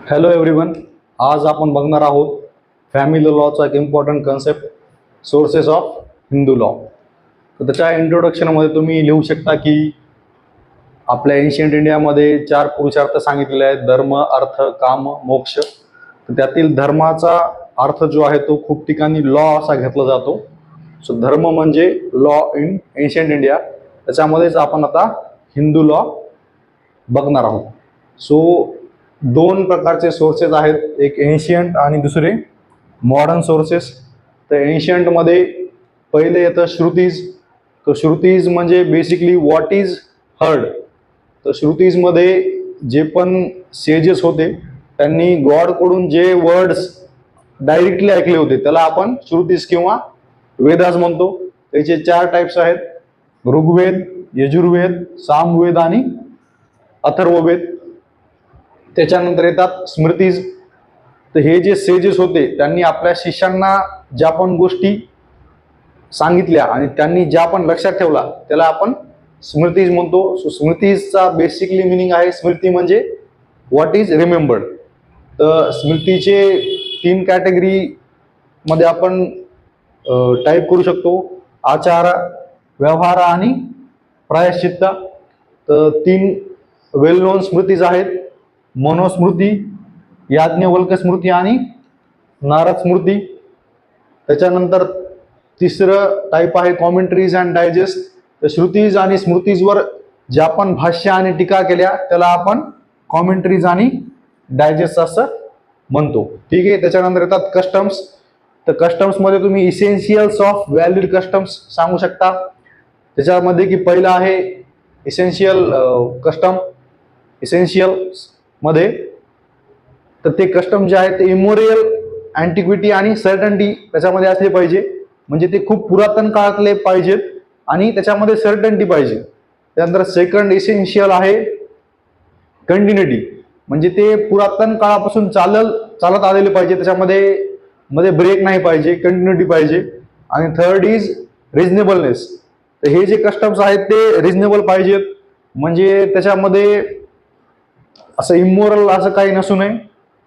Hello everyone, आज आपण बघणार आहोत फॅमिली लॉचा एक important concept sources of Hindu law. तर त्याच्या इंट्रोडक्शनमध्ये तुम्ही लिहू शकता की आपल्या एन्शियंट इंडियामध्ये 4 पुरुषार्थ सांगितलेले आहेत: धर्म, अर्थ, काम, मोक्ष. तर त्यातील धर्माचा अर्थ जो आहे तो खूप ठिकाणी लॉ असा घेतला जातो. सो धर्म म्हणजे लॉ इन एन्शियंट इंडिया. त्याच्यामध्येच आपण आता हिंदू लॉ बघणार आहोत. सो 2 प्रकारचे सोर्सेस आहेत, एक एन्शियंट आणि दुसरे मॉडर्न सोर्सेस. तर एन्शियंटमध्ये पहिले येतं श्रुतीज. तर श्रुतीज म्हणजे बेसिकली व्हॉट इज हर्ड. तर श्रुतीजमध्ये जे पण सेजेस होते त्यांनी गॉडकडून जे वर्ड्स डायरेक्टली ऐकले होते त्याला आपण श्रुतीज किंवा वेदास म्हणतो. त्याचे 4 टाइप्स आहेत: ऋग्वेद, यजुर्वेद, सामवेद आणि अथर्ववेद. त्याच्यानंतर येतात स्मृतीज. तर हे जे सेजेस होते त्यांनी आपल्या शिष्यांना ज्या पण गोष्टी सांगितल्या आणि त्यांनी ज्या पण लक्षात ठेवला त्याला आपण स्मृतीज म्हणतो. सो स्मृतीजचा बेसिकली मिनिंग आहे, स्मृती म्हणजे व्हॉट इज रिमेंबर्ड. तर स्मृतीचे 3 कॅटेगरी मध्ये आपण टाईप करू शकतो: आचार, व्यवहार आणि प्रायश्चित्त. तर 3 वेल नोन स्मृतीज आहेत: मनुस्मृती, याज्ञवल्क्य स्मृती आणि नारद स्मृती. त्याच्यानंतर तिसरं टाईप आहे कॉमेंट्रीज अँड डायजेस्ट. तर श्रुतीज आणि स्मृतीजवर ज्या आपण भाष्य आणि टीका केल्या त्याला आपण कॉमेंट्रीज आणि डायजेस्ट असं म्हणतो. ठीक आहे. त्याच्यानंतर येतात कस्टम्स. तर कस्टम्समध्ये तुम्ही इसेन्शियल्स ऑफ व्हॅलिड कस्टम्स सांगू शकता. त्याच्यामध्ये की पहिलं आहे इसेन्शियल कस्टम. इसेन्शियल्स मध्ये तर ते कस्टम जे आहे ते इमोरियल, अँटिक्विटी आणि सर्टन्टी त्याच्यामध्ये असले पाहिजे. म्हणजे ते खूप पुरातन काळातले पाहिजेत आणि त्याच्यामध्ये सर्टन्टी पाहिजे. त्यानंतर सेकंड इसेन्शियल आहे कंटिन्युटी. म्हणजे ते पुरातन काळापासून चालत आलेले पाहिजे, त्याच्यामध्ये ब्रेक नाही पाहिजे, कंटिन्युटी पाहिजे. आणि थर्ड इज रिझनेबलनेस. तर हे जे कस्टम्स आहेत ते रिझनेबल पाहिजेत, म्हणजे त्याच्यामध्ये असं इमोरल असं काही नसू नये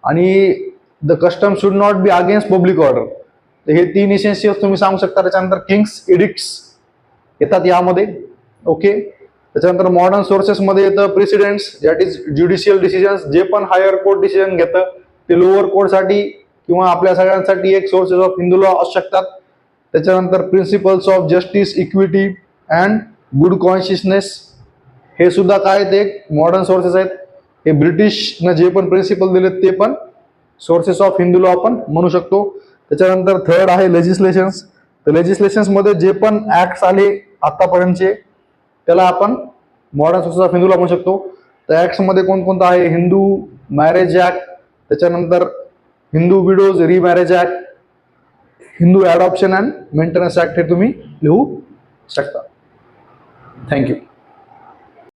आणि the custom should not be against public order. तर हे 3 इसेन्शियल्स तुम्ही सांगू शकता. त्याच्यानंतर किंग्स एडिक्ट्स येतात यामध्ये. ओके. त्याच्यानंतर मॉडर्न सोर्सेसमध्ये येतं precedents, that is judicial decisions. जे पण हायर कोर्ट डिसिजन घेतं ते लोअर कोर्टसाठी किंवा आपल्या सगळ्यांसाठी एक सोर्सेस ऑफ हिंदू लॉ असू शकतात. त्याच्यानंतर principles of justice, equity and good consciousness. हे सुद्धा काय ते मॉडर्न सोर्सेस आहेत. हे ब्रिटिशनं जे पण प्रिन्सिपल दिलेत ते पण सोर्सेस ऑफ हिंदू लॉ आपण म्हणू शकतो. त्याच्यानंतर थर्ड आहे लेजिस्लेशन्स. तर लेजिस्लेशन्समध्ये जे पण ऍक्ट्स आले आतापर्यंतचे त्याला आपण modern sources of Hindu law म्हणू शकतो. तर ऍक्ट्समध्ये कोणकोणतं आहे: हिंदू मॅरेज ऍक्ट, त्याच्यानंतर Hindu widows remarriage act, Hindu adoption and maintenance act. हे तुम्ही लिहू शकता. थँक्यू.